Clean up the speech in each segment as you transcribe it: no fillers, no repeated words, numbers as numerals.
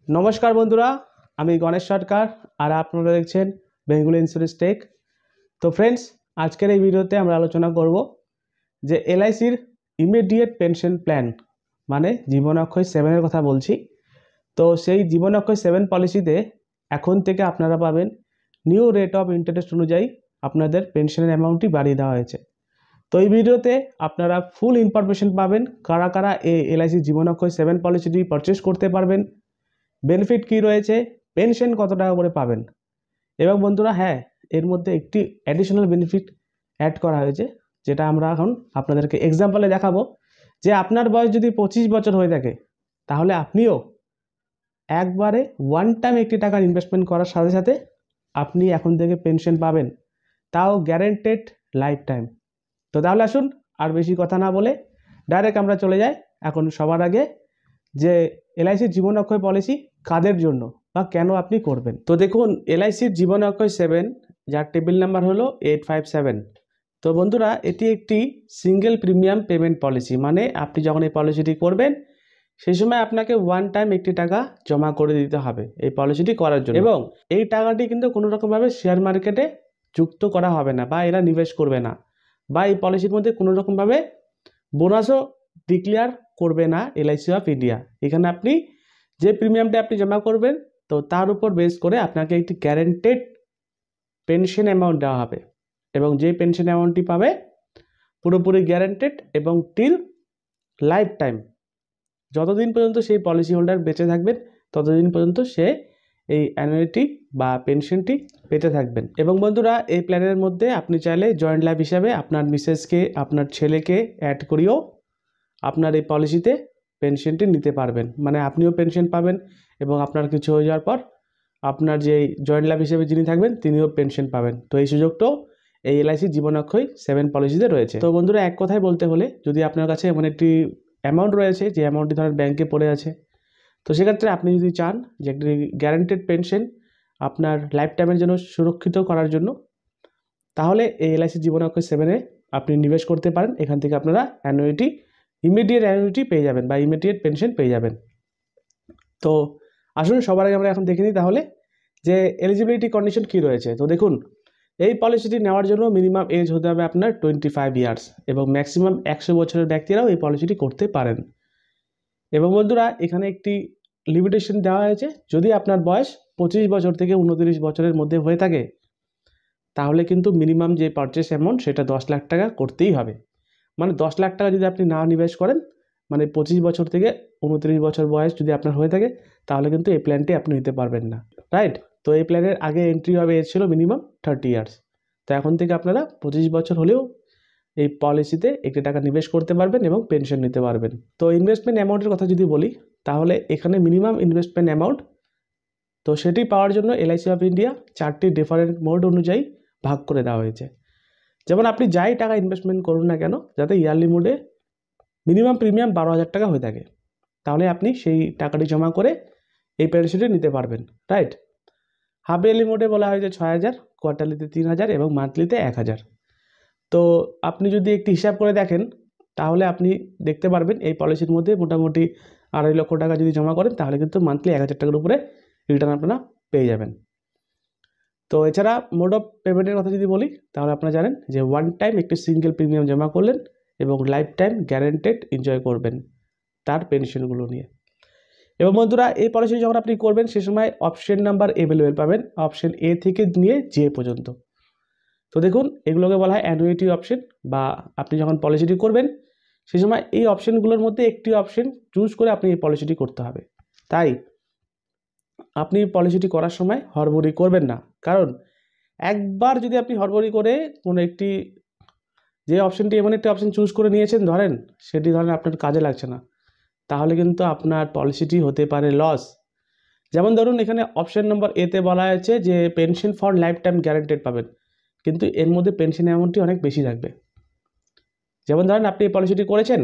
नमस्कार बंधुरा आमी गणेश सरकार और आपनारा देखছেন बेंगली इन्स्योरेंस टेक। तो फ्रेंड्स आजकेर এই ভিডিওতে আমরা আলোচনা করব যে এলআইসির ইমিডিয়েট পেনশন প্ল্যান মানে জীবন অক্ষয় 7 এর কথা বলছি। তো সেই জীবন অক্ষয় 7 পলিসিতে এখন থেকে আপনারা পাবেন নিউ রেট অফ ইন্টারেস্ট অনুযায়ী আপনাদের পেনশনের অ্যামাউন্টটি বাড়িয়ে দেওয়া হয়েছে। তো এই ভিডিওতে আপনারা ফুল ইনফরমেশন পাবেন কারা কারা এই এলআইসি জীবন অক্ষয় 7 পলিসিটি পারচেজ করতে পারবেন, বেনিফিট কি রয়েছে, পেনশন কত টাকা করে পাবেন এবং বন্ধুরা হ্যাঁ এর মধ্যে একটি অ্যাডিশনাল বেনিফিট অ্যাড করা হয়েছে যেটা আমরা এখন আপনাদেরকে এক্সাম্পলে দেখাবো। যে আপনার বয়স যদি 25 বছর হয়ে থাকে তাহলে আপনিও একবারে ওয়ান টাইম একটি টাকার ইনভেস্টমেন্ট করার সাথে সাথে আপনি এখন থেকে পেনশন পাবেন, তাও গ্যারেন্টেড লাইফ টাইম। তো তাহলে আসুন আর বেশি কথা না বলে ডাইরেক্ট আমরা চলে যাই এখন সবার আগে যে এলআইসির জীবন অক্ষয় পলিসি কাদের জন্য বা কেন আপনি করবেন। তো দেখুন এলআইসির জীবন অক্ষয় 7 যার টেবিল নাম্বার হলো 857। তো বন্ধুরা এটি একটি সিঙ্গেল প্রিমিয়াম পেমেন্ট পলিসি, মানে আপনি যখন এই পলিসিটি করবেন সেই সময় আপনাকে ওয়ান টাইম একটি টাকা জমা করে দিতে হবে এই পলিসিটি করার জন্য, এবং এই টাকাটি কিন্তু কোনো রকমভাবে শেয়ার মার্কেটে যুক্ত করা হবে না বা এরা নিবেশ করবে না, বা এই পলিসির মধ্যে কোনো রকমভাবে বোনাসও ডিক্লেয়ার করবে না এলআইসি অফ ইন্ডিয়া। এখানে আপনি যে প্রিমিয়ামটা আপনি জমা করবেন তো তার উপর বেস করে আপনাকে একটি গ্যারেন্টেড পেনশন অ্যামাউন্ট দেওয়া হবে, এবং যে পেনশন অ্যামাউন্টটি পাবে পুরোপুরি গ্যারেন্টেড এবং টিল লাইফ টাইম। যতদিন পর্যন্ত সেই পলিসি হোল্ডার বেঁচে থাকবেন ততদিন পর্যন্ত সে এই অ্যানুইটি বা পেনশনটি পেতে থাকবেন। এবং বন্ধুরা এই প্ল্যানের মধ্যে আপনি চাইলে জয়েন্ট লাইফ হিসাবে আপনার মিসেসকে আপনার ছেলেকে অ্যাড করিয়েও আপনার এই পলিসিতে পেনশনটি নিতে পারবেন, মানে আপনিও পেনশন পাবেন এবং আপনার কিছু হয়ে যাওয়ার পর আপনার যে জয়েন্ট লাইফ হিসেবে যিনি থাকবেন তিনিও পেনশন পাবেন। তো এই সুযোগটাও এই এলআইসি জীবন অক্ষয় 7 পলিসিতে রয়েছে। তো বন্ধুরা এক কথায় বলতে হলে যদি আপনার কাছে এমন একটি অ্যামাউন্ট রয়েছে যে অ্যামাউন্টটি ধরেন ব্যাংকে পড়ে আছে, তো সেক্ষেত্রে আপনি যদি চান যে একটি গ্যারান্টেড পেনশন আপনার লাইফ টাইমের জন্য সুরক্ষিত করার জন্য, তাহলে এই এলআইসি জীবন অক্ষয় 7-এ আপনি নিবেশ করতে পারেন। এখান থেকে আপনারা অ্যানুইটি ইমিডিয়েট অ্যানুইটি পেয়ে যাবেন বা ইমিডিয়েট পেনশন পেয়ে যাবেন। তো আসুন সবার আগে আমরা এখন দেখে নিই তাহলে যে এলিজিবিলিটি কন্ডিশন কী রয়েছে। তো দেখুন এই পলিসিটি নেওয়ার জন্য মিনিমাম এজ হতে হবে আপনার 25 ইয়ার্স এবং ম্যাক্সিমাম 100 বছরের ব্যক্তিরাও এই পলিসিটি করতে পারেন। এবং বন্ধুরা এখানে একটি লিমিটেশন দেওয়া হয়েছে, যদি আপনার বয়স 25 বছর থেকে 29 বছরের মধ্যে হয়ে থাকে তাহলে কিন্তু মিনিমাম যে পারচেস অ্যামাউন্ট সেটা 10 লাখ টাকা করতেই হবে। মানে 10 লাখ টাকা যদি আপনি না নিবেশ করেন, মানে 25 বছর থেকে 29 বছর বয়স যদি আপনার হয়ে থাকে তাহলে কিন্তু এই প্ল্যানটি আপনি নিতে পারবেন না, রাইট। তো এই প্ল্যানের আগে এন্ট্রি হবে এজ ছিল মিনিমাম 30 ইয়ার্স। তো এখন থেকে আপনারা 25 বছর হলেও এই পলিসিতে একটি টাকা নিবেশ করতে পারবেন এবং পেনশন নিতে পারবেন। তো ইনভেস্টমেন্ট অ্যামাউন্টের কথা যদি বলি তাহলে এখানে মিনিমাম ইনভেস্টমেন্ট অ্যামাউন্ট তো সেটি পাওয়ার জন্য এলআইসি অফ ইন্ডিয়া 4টি ডিফারেন্ট মোড অনুযায়ী ভাগ করে দেওয়া হয়েছে। যেমন আপনি যাই টাকা ইনভেস্টমেন্ট করুন না কেন, যাতে ইয়ারলি মোডে মিনিমাম প্রিমিয়াম 12,000 টাকা হয়ে থাকে, তাহলে আপনি সেই টাকাটি জমা করে এই পেনশনটি নিতে পারবেন, রাইট। হাফ ইয়ারলি মোডে বলা হয়েছে 6,000, কোয়ার্টারলিতে 3,000 এবং মান্থলিতে 1,000। তো আপনি যদি একটি হিসাব করে দেখেন তাহলে আপনি দেখতে পারবেন এই পলিসির মধ্যে মোটামুটি 2.5 লক্ষ টাকা যদি জমা করেন তাহলে কিন্তু মান্থলি 1,000 টাকার উপরে রিটার্ন আপনারা পেয়ে যাবেন। তো এছাড়া মোড অফ পেমেন্টের কথা যদি বলি তাহলে আপনারা জানেন যে ওয়ান টাইম একটি সিঙ্গেল প্রিমিয়াম জমা করলেন এবং লাইফ টাইম গ্যারেন্টেড এনজয় করবেন তার পেনশনগুলো নিয়ে। এবং বন্ধুরা এই পলিসি যখন আপনি করবেন সে সময় অপশন নাম্বার অ্যাভেলেবেল পাবেন অপশন এ থেকে নিয়ে জে পর্যন্ত। তো দেখুন এগুলোকে বলা হয় অ্যানুইটি অপশন, বা আপনি যখন পলিসিটি করবেন সেই সময় এই অপশনগুলোর মধ্যে একটি অপশন চুজ করে আপনি এই পলিসিটি করতে হবে। তাই আপনি পলিসিটি করার সময় হড়বড়ি করবেন না, কারণ একবার যদি আপনি হড়বড়ি করে কোনো একটি যে অপশনটি এমন একটি অপশন চুজ করে নিয়েছেন ধরেন সেটি ধরেন আপনার কাজে লাগছে না, তাহলে কিন্তু আপনার পলিসিটি হতে পারে লস। যেমন ধরুন এখানে অপশন নম্বর এতে বলা হয়েছে যে pension for life time guaranteed পাবেন, কিন্তু এর মধ্যে পেনশন অ্যামাউন্টটি অনেক বেশি থাকবে। যেমন ধরেন আপনি এই পলিসিটি করেছেন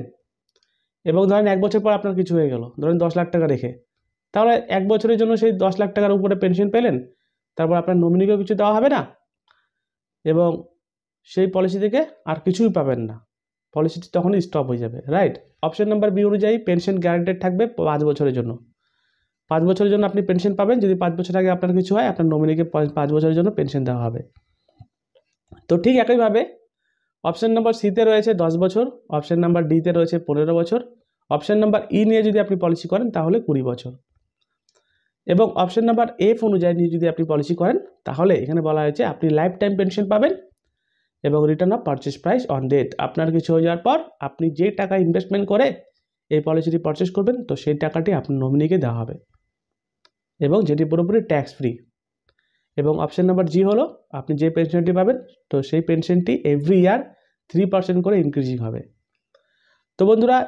এবং ধরেন 1 বছর পর আপনার কিছু হয়ে গেল, ধরেন 10 লাখ টাকা রেখে, তাহলে 1 বছরের জন্য সেই 10 লাখ টাকার উপরে পেনশন পেলেন, তারপর আপনার নমিনিকেও কিছু দেওয়া হবে না এবং সেই পলিসি থেকে আর কিছুই পাবেন না, পলিসিটি তখনই স্টপ হয়ে যাবে, রাইট। অপশন নাম্বার বি অনুযায়ী পেনশন গ্যারান্টেড থাকবে 5 বছরের জন্য। 5 বছরের জন্য আপনি পেনশন পাবেন। যদি 5 বছর আগে আপনার কিছু হয়, আপনার নমিনিকে 5 বছরের জন্য পেনশন দেওয়া হবে। তো ঠিক একইভাবে অপশন নাম্বার সিতে রয়েছে 10 বছর, অপশন নাম্বার ডিতে রয়েছে 15 বছর, অপশন নাম্বার ই নিয়ে যদি আপনি পলিসি করেন তাহলে 20 বছর, এবং অপশন নাম্বার এফ অনুযায়ী নিয়ে যদি আপনি পলিসি করেন তাহলে এখানে বলা হয়েছে আপনি লাইফ টাইম পেনশন পাবেন এবং return of purchase price on date. আপনার কিছু হয়ে যাওয়ার পর আপনি যে টাকা ইনভেস্টমেন্ট করে এই পলিসিটি পারচেস করবেন, তো সেই টাকাটি আপনার নমিনিকে দেওয়া হবে এবং যেটি পুরোপুরি ট্যাক্স ফ্রি। এবং অপশন নাম্বার জি হলো আপনি যে পেনশনটি পাবেন, তো সেই পেনশনটি এভরি ইয়ার 3% করে ইনক্রিজিং হবে। তো বন্ধুরা,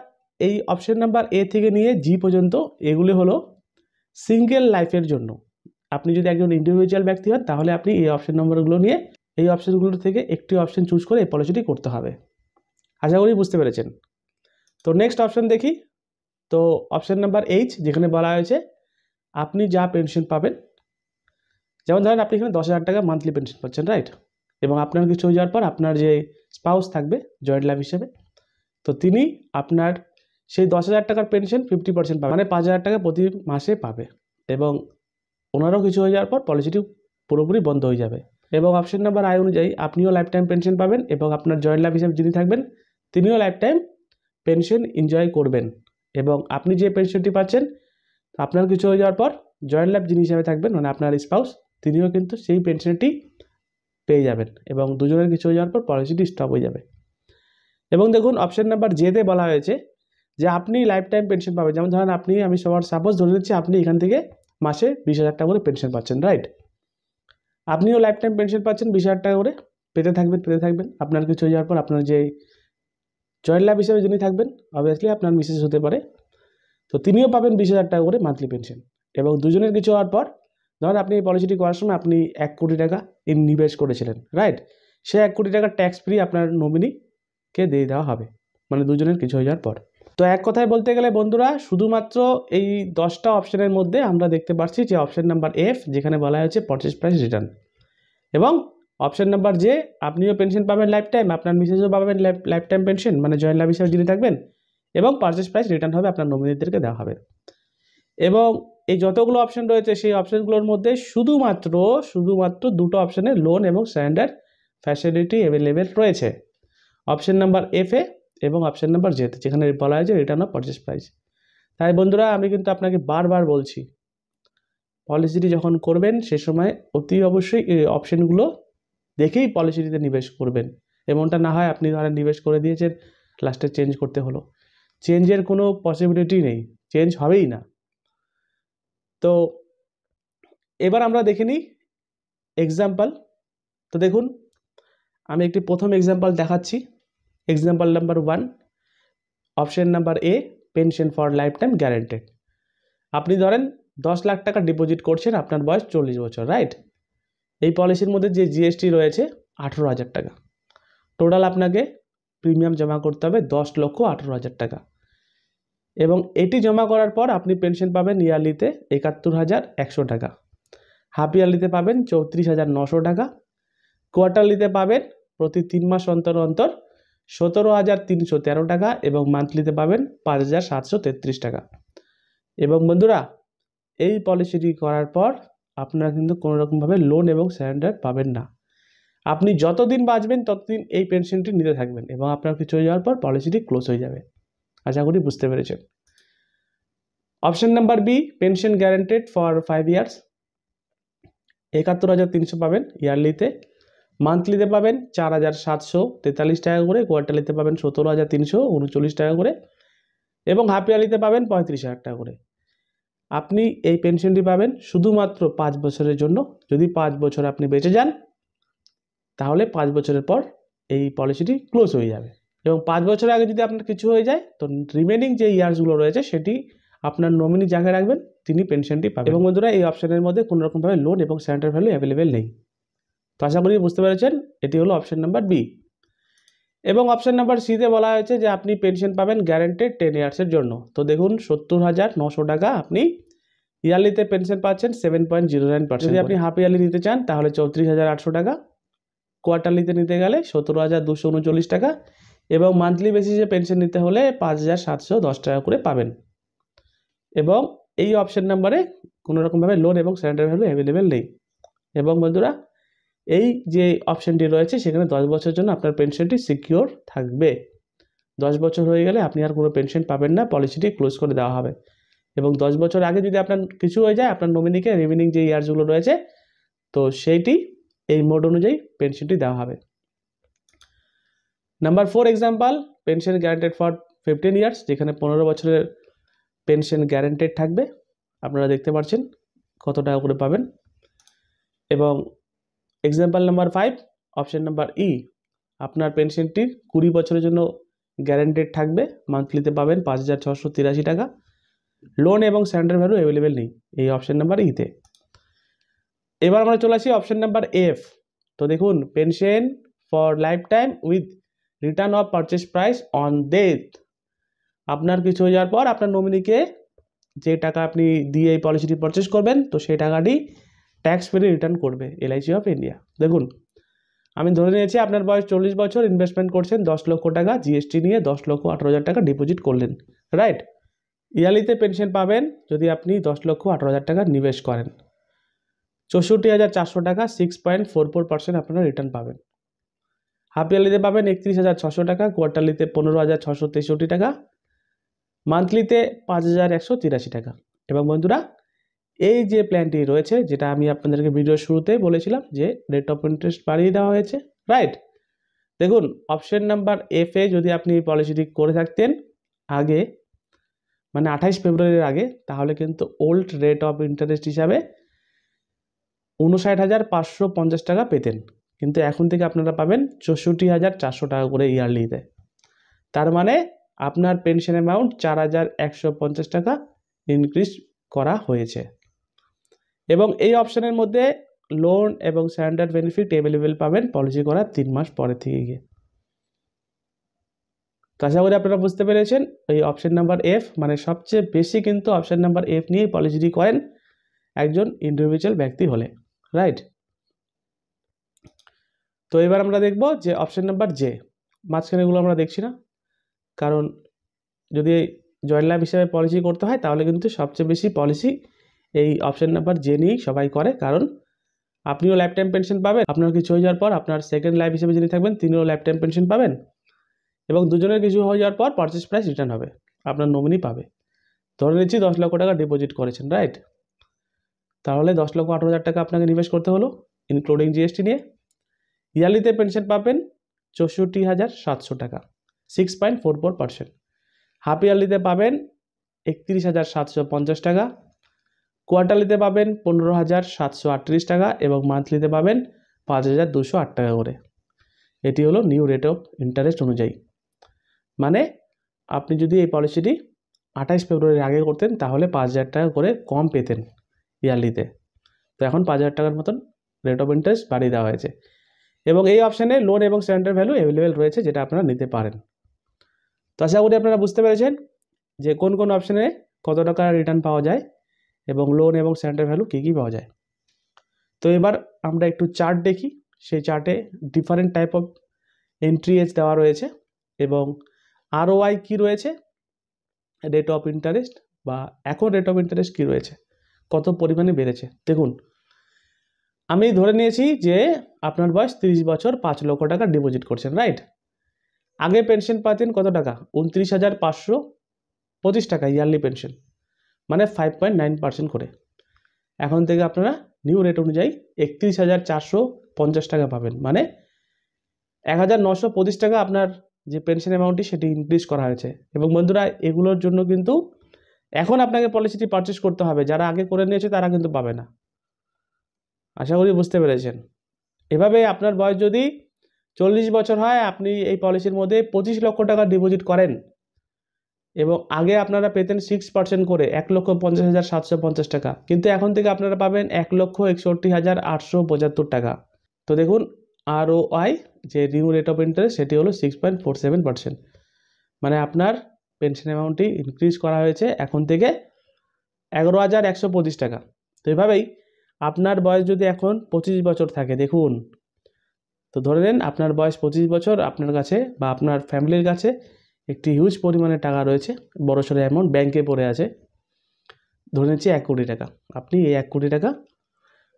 এই অপশন নাম্বার এ থেকে নিয়ে জি পর্যন্ত এগুলি হলো সিঙ্গেল লাইফের জন্য। আপনি যদি একজন ইন্ডিভিজুয়াল ব্যক্তি হন তাহলে আপনি এই অপশন নম্বরগুলো নিয়ে এই অপশনগুলোর থেকে একটি অপশন চুজ করে এই পলিসিটি করতে হবে। আশা করি বুঝতে পেরেছেন। তো নেক্সট অপশন দেখি। তো অপশন নাম্বার এইচ, যেখানে বলা হয়েছে আপনি যা পেনশন পাবেন, যেমন ধরেন আপনি এখানে 10,000 টাকা মান্থলি পেনশন পাচ্ছেন, রাইট, এবং আপনার কিছু হয়ে যাওয়ার পর আপনার যে স্পাউস থাকবে জয়েন্ট লাইফ হিসেবে, তো তিনি আপনার সেই 10,000 টাকার পেনশন 50% পাবে, মানে 5,000 টাকা প্রতি মাসে পাবে, এবং ওনারও কিছু হয়ে যাওয়ার পর পলিসিটি পুরোপুরি বন্ধ হয়ে যাবে। এবং অপশন নাম্বার আই অনুযায়ী আপনিও লাইফ টাইম পেনশন পাবেন এবং আপনার জয়েন্ট লাইফ হিসেবে যিনি থাকবেন তিনিও লাইফ টাইম পেনশন এনজয় করবেন, এবং আপনি যে পেনশনটি পাচ্ছেন আপনার কিছু হয়ে যাওয়ার পর জয়েন্ট লাইফ যিনি হিসাবে থাকবেন, মানে আপনার স্পাউস, তিনিও কিন্তু সেই পেনশনটি পেয়ে যাবেন এবং দুজনের কিছু হয়ে যাওয়ার পর পলিসিটি স্টপ হয়ে যাবে। এবং দেখুন অপশন নাম্বার জেতে বলা হয়েছে যে আপনি লাইফ টাইম পেনশন পাবেন। যেমন ধরেন আমি সবার সাপোজ ধরে নিচ্ছি আপনি এখান থেকে মাসে 20,000 টাকা করে পেনশন পাচ্ছেন, রাইট, আপনিও লাইফ টাইম পেনশন পাচ্ছেন 20,000 টাকা করে, পেতে থাকবেন। আপনার কিছু হয়ে যাওয়ার পর আপনার যে জয়েন্ট লাইফ হিসেবে যিনি থাকবেন, অবভিয়াসলি আপনার মিসেস হতে পারে, তো তিনিও পাবেন 20,000 টাকা করে মান্থলি পেনশন। এবং দুজনের কিছু হওয়ার পর ধরেন আপনি এই পলিসিটি করার সময় আপনি 1 কোটি টাকা ইনভেস্ট করেছিলেন, রাইট, সে 1 কোটি টাকা ট্যাক্স ফ্রি আপনার নমিনিকে দিয়ে দেওয়া হবে, মানে দুজনের কিছু হয়ে যাওয়ার পর। তো এক কথায় বলতে গেলে বন্ধুরা, শুধুমাত্র এই 10টা অপশনের মধ্যে আমরা দেখতে পাচ্ছি যে অপশন নাম্বার এফ, যেখানে বলা হয়েছে পারচেজ প্রাইস রিটার্ন, এবং অপশন নাম্বার জে আপনিও পেনশন পাবেন লাইফ টাইম, আপনার মিসেসও পাবেন লাইফ টাইম পেনশন, মানে জয়েন্ট লাইফ হিসেবে যিনি থাকবেন, এবং পারচেজ প্রাইস রিটার্ন হবে আপনার নমিনিদেরকে দেওয়া হবে। এবং এই যতগুলো অপশন রয়েছে সেই অপশনগুলোর মধ্যে শুধুমাত্র দুটো অপশনে লোন এবং স্ট্যান্ডার্ড ফ্যাসিলিটি অ্যাভেলেবেল রয়েছে, অপশন নাম্বার এফ এ এবং অপশন নাম্বার জেতে, যেখানে বলা হয়েছে রিটার্ন অফ পারচেজ প্রাইস। তাই বন্ধুরা, আমি কিন্তু আপনাকে বারবার বলছি পলিসিটি যখন করবেন সে সময় অতি অবশ্যই এই অপশনগুলো দেখেই পলিসিটিতে নিবেশ করবেন। এমনটা না হয় আপনি ধরেন নিবেশ করে দিয়েছেন, লাস্টে চেঞ্জ করতে হলো, চেঞ্জের কোনো পসিবিলিটি নেই, চেঞ্জ হবেই না। তো এবার আমরা দেখে নিই এক্সাম্পল। তো দেখুন আমি একটি প্রথম এক্সাম্পল দেখাচ্ছি। Example number 1, option number A, pension for life time guaranteed. আপনি ধরেন 10 লাখ টাকা ডিপোজিট করছেন, আপনার বয়স 40 বছর, রাইট, এই পলিসির মধ্যে যে জিএসটি রয়েছে 18,000 টাকা, টোটাল আপনাকে প্রিমিয়াম জমা করতে হবে 10,18,000 টাকা, এবং এটি জমা করার পর আপনি পেনশন পাবেন ইয়ারলিতে 71,100 টাকা, হাফ ইয়ারলিতে পাবেন 34,900 টাকা, কোয়ার্টারলিতে পাবেন প্রতি 3 মাস অন্তর 17,313 টাকা, এবং মান্থলিতে পাবেন 5,733 টাকা। এবং বন্ধুরা, এই পলিসিটি করার পর আপনারা কিন্তু কোনো রকমভাবে লোন এবং সারেন্ডার পাবেন না। আপনি যতদিন বাঁচবেন ততদিন এই পেনশনটি নিতে থাকবেন এবং আপনার কিছু হয়ে যাওয়ার পর পলিসিটি ক্লোজ হয়ে যাবে। আশা করি বুঝতে পেরেছেন। Option number B, pension guaranteed for 5 years, 71,300 পাবেন ইয়ারলিতে, মান্থলিতে পাবেন 4,743 টাকা করে, কোয়ার্টারলিতে পাবেন 17,339 টাকা করে, এবং হাফ ইয়ারলিতে পাবেন 35,000 টাকা করে। আপনি এই পেনশনটি পাবেন শুধুমাত্র 5 বছরের জন্য। যদি 5 বছর আপনি বেঁচে যান তাহলে 5 বছরের পর এই পলিসিটি ক্লোজ হয়ে যাবে, এবং 5 বছরের আগে যদি আপনার কিছু হয়ে যায় তো রিমেনিং যে ইয়ার্সগুলো রয়েছে সেটি আপনার নমিনি যাকে রাখবেন তিনি পেনশনটি পাবেন। এবং বন্ধুরা, এই অপশনের মধ্যে কোনো রকমভাবে লোন এবং সারেন্ডার ভ্যালু অ্যাভেলেবেল নেই। তো আশা করি বুঝতে পেরেছেন, এটি হলো অপশন নাম্বার বি। এবং অপশন নাম্বার সিতে বলা হয়েছে যে আপনি পেনশন পাবেন গ্যারান্টেড 10 ইয়ার্সের জন্য। তো দেখুন 70,900 টাকা আপনি ইয়ারলিতে পেনশন পাচ্ছেন 7.09%। যদি আপনি হাফ ইয়ারলি নিতে চান তাহলে 34,800 টাকা, কোয়ার্টারলিতে নিতে গেলে 17,239 টাকা, এবং মান্থলি বেসিসে পেনশন নিতে হলে 5,710 টাকা করে পাবেন। এবং এই অপশন নাম্বারে কোনো রকমভাবে লোন এবং সারেন্ডার ভ্যালু অ্যাভেলেবেল নেই। এবং বন্ধুরা এই যে অপশনটি রয়েছে সেখানে 10 বছরের জন্য আপনার পেনশনটি সিকিওর থাকবে। 10 বছর হয়ে গেলে আপনি আর কোনো পেনশন পাবেন না, পলিসিটি ক্লোজ করে দেওয়া হবে। এবং 10 বছর আগে যদি আপনার কিছু হয়ে যায়, আপনার নমিনিকে রিমেনিং যে ইয়ার্সগুলো রয়েছে তো সেইটি এই মোড অনুযায়ী পেনশনটি দেওয়া হবে। Number 4 example, pension guaranteed for 15 years, যেখানে 15 বছরের পেনশন গ্যারান্টেড থাকবে। আপনারা দেখতে পাচ্ছেন কত টাকা করে পাবেন। এবং example number 5, option number E, আপনার পেনশনটি 20 বছরের জন্য গ্যারান্টেড থাকবে, মান্থলিতে পাবেন 5,683 টাকা, লোন এবং সারেন্ডার ভ্যালু অ্যাভেলেবেল নেই এই অপশন নাম্বার ইতে। এবার আমরা চলে আসি অপশন নাম্বার এফ। তো দেখুন, pension for life time with return of purchase price on death, আপনার কিছু হয়ে যাওয়ার পর আপনার নমিনিকে যে টাকা আপনি দিয়ে এই পলিসিটি পারচেস করবেন তো সেই টাকাটি ট্যাক্স ফ্রি রিটার্ন করবে এলআইসি অফ ইন্ডিয়া। দেখুন, আমি ধরে নিয়েছি আপনার বয়স 40 বছর, ইনভেস্টমেন্ট করছেন 10 লক্ষ টাকা, জিএসটি নিয়ে 10,18,000 টাকা ডিপোজিট করলেন, রাইট। ইয়ারলিতে পেনশন পাবেন যদি আপনি 10,18,000 টাকা নিবেশ করেন, 64,400 টাকা, 6.44% আপনারা রিটার্ন পাবেন। হাফ ইয়ারলিতে পাবেন 31,600 টাকা, কোয়ার্টারলিতে 15,663 টাকা, মান্থলিতে 5,183 টাকা। এবং বন্ধুরা এই যে প্ল্যানটি রয়েছে, যেটা আমি আপনাদেরকে ভিডিওর শুরুতে বলেছিলাম যে রেট অফ ইন্টারেস্ট বাড়িয়ে দেওয়া হয়েছে, রাইট। দেখুন, অপশন নাম্বার এফ এ যদি আপনি পলিসিটি করে থাকতেন আগে, মানে 28 ফেব্রুয়ারির আগে, তাহলে কিন্তু ওল্ড রেট অফ ইন্টারেস্ট হিসাবে 59,550 টাকা পেতেন, কিন্তু এখন থেকে আপনারা পাবেন 64,400 টাকা করে ইয়ারলিতে। তার মানে আপনার পেনশন অ্যামাউন্ট 4,150 টাকা ইনক্রিজ করা হয়েছে। এবং এই অপশনের মধ্যে লোন এবং সারেন্ডার বেনিফিট অ্যাভেলেবেল পাবেন পলিসি করার 3 মাস পরে থেকে গিয়ে। তো আশা করি আপনারা বুঝতে পেরেছেন, এই অপশন নাম্বার এফ মানে সবচেয়ে বেশি কিন্তু অপশন নাম্বার এফ নিয়ে পলিসিটি করেন একজন ইন্ডিভিজুয়াল ব্যক্তি হলে, রাইট। তো এবার আমরা দেখব যে অপশন নাম্বার জে, মাঝখানেগুলো আমরা দেখছি না, কারণ যদি জয়েন্ট লাইফ হিসাবে পলিসি করতে হয় তাহলে কিন্তু সবচেয়ে বেশি পলিসি এই অপশন নাম্বার জে নিয়েই সবাই করে, কারণ আপনিও লাইফ টাইম পেনশন পাবেন, আপনার কিছু হয়ে যাওয়ার পর আপনার সেকেন্ড লাইফ হিসেবে যিনি থাকবেন তিনিও লাইফ টাইম পেনশন পাবেন, এবং দুজনের কিছু হয়ে যাওয়ার পর পারচেস প্রাইস রিটার্ন হবে, আপনার নমিনি পাবে। ধরে নিচ্ছি 10 লক্ষ টাকা ডিপোজিট করেছেন, রাইট। তাহলে 10,18,000 টাকা আপনাকে নিবেশ করতে হলো ইনক্লুডিং জিএসটি নিয়ে। ইয়ারলিতে পেনশন পাবেন 64,700 টাকা, 6.44%। হাফ ইয়ারলিতে পাবেন 31,750 টাকা, কোয়ার্টারলিতে পাবেন 15,738 টাকা, এবং মান্থলিতে পাবেন 5,208 টাকা করে। এটি হলো নিউ রেট অফ ইন্টারেস্ট অনুযায়ী। মানে আপনি যদি এই পলিসিটি 28 ফেব্রুয়ারির আগে করতেন তাহলে 5,000 টাকা করে কম পেতেন ইয়ারলিতে, তো এখন 5,000 টাকার মতন রেট অফ ইন্টারেস্ট বাড়িয়ে দেওয়া হয়েছে। এবং এই অপশানে লোন এবং সারেন্ডার ভ্যালু অ্যাভেলেবেল রয়েছে, যেটা আপনারা নিতে পারেন। তো আশা করি আপনারা বুঝতে পেরেছেন যে কোন কোন অপশানে কত টাকা রিটার্ন পাওয়া যায় এবং লোন এবং সারেন্ডার ভ্যালু কী কী পাওয়া যায়। তো এবার আমরা একটু চার্ট দেখি, সেই চার্টে different type of entry age দেওয়া রয়েছে এবং আরওআই কী রয়েছে, রেট অফ ইন্টারেস্ট বা এখন রেট অফ ইন্টারেস্ট কী রয়েছে, কত পরিমাণে বেড়েছে। দেখুন, আমি ধরে নিয়েছি যে আপনার বয়স 30 বছর, 5 লক্ষ টাকা ডিপোজিট করছেন, রাইট। আগে পেনশন পাতেন কত টাকা, 29,525 টাকা ইয়ারলি পেনশন, মানে 5.9% করে। এখন থেকে আপনারা নিউ রেট অনুযায়ী 31,450 টাকা পাবেন, মানে 1,925 টাকা আপনার যে পেনশন অ্যামাউন্টটি সেটি ইনক্রিজ করা হয়েছে। এবং বন্ধুরা এগুলোর জন্য কিন্তু এখন আপনাকে পলিসিটি পারচেস করতে হবে, যারা আগে করে নিয়েছে তারা কিন্তু পাবে না। আশা করি বুঝতে পেরেছেন। এভাবে আপনার বয়স যদি 40 বছর হয়, আপনি এই পলিসির মধ্যে 25 লক্ষ টাকা ডিপোজিট করেন এবং আগে আপনারা পেতেন 6% করে 1,50,750 টাকা, কিন্তু এখন থেকে আপনারা পাবেন 1,61,875 টাকা। তো দেখুন আরওআই যে নিউ রেট অফ ইন্টারেস্ট সেটি হলো 6.47%, মানে আপনার পেনশন অ্যামাউন্টটি ইনক্রিজ করা হয়েছে এখন থেকে 11,125 টাকা। তো এভাবেই আপনার বয়স যদি এখন 25 বছর থাকে, দেখুন তো ধরে নেন আপনার বয়স 25 বছর, আপনার কাছে বা আপনার ফ্যামিলির কাছে একটি হিউজ পরিমাণে টাকা রয়েছে, বড়সড় অ্যামাউন্ট ব্যাংকে পড়ে আছে, ধরে নিচ্ছি 1 কোটি টাকা, আপনি এই 1 কোটি টাকা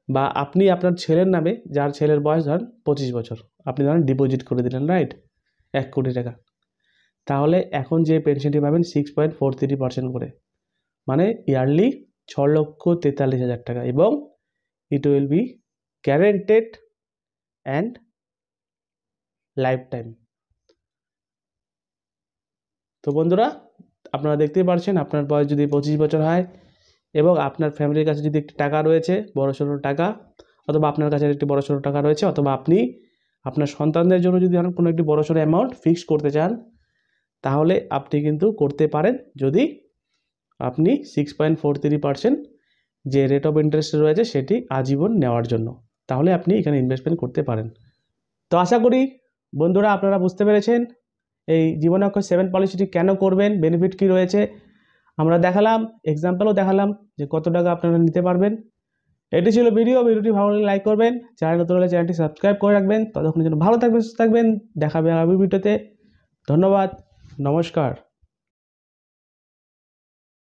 বা আপনি আপনার ছেলের নামে, যার ছেলের বয়স ধরেন 25 বছর, আপনি ধরেন ডিপোজিট করে দিলেন, রাইট, 1 কোটি টাকা। তাহলে এখন যে পেনশনটি পাবেন 6.43% করে, মানে ইয়ারলি 6,43,000 টাকা, এবং it will be guaranteed and life time. তো বন্ধুরা, আপনারা দেখতেই পারছেন, আপনার বয়স যদি 25 বছর হয় এবং আপনার ফ্যামিলির কাছে যদি একটি টাকা রয়েছে, বড়সড় টাকা, অথবা আপনার কাছে একটি বড়সড় টাকা রয়েছে, অথবা আপনি আপনার সন্তানদের জন্য যদি কোনো একটি বড়সড় অ্যামাউন্ট ফিক্সড করতে চান, তাহলে আপনি কিন্তু করতে পারেন, যদি আপনি 6.43% যে রেট অফ ইন্টারেস্ট রয়েছে সেটি আজীবন নেওয়ার জন্য, তাহলে আপনি এখানে ইনভেস্টমেন্ট করতে পারেন। তো আশা করি বন্ধুরা আপনারা বুঝতে পেরেছেন এই জীবন অক্ষয় 7 পলিসিটি কেন করবেন, বেনিফিট কী রয়েছে আমরা দেখালাম, এক্সাম্পলও দেখালাম যে কত টাকা আপনারা নিতে পারবেন। এটি ছিল ভিডিওটি ভালো লাগলে লাইক করবেন, চ্যানেল নতুন হলে চ্যানেলটি সাবস্ক্রাইব করে রাখবেন। ততক্ষণের জন্য ভালো থাকবেন, সুস্থ থাকবেন, দেখাবে আগামী ভিডিওতে। ধন্যবাদ, নমস্কার।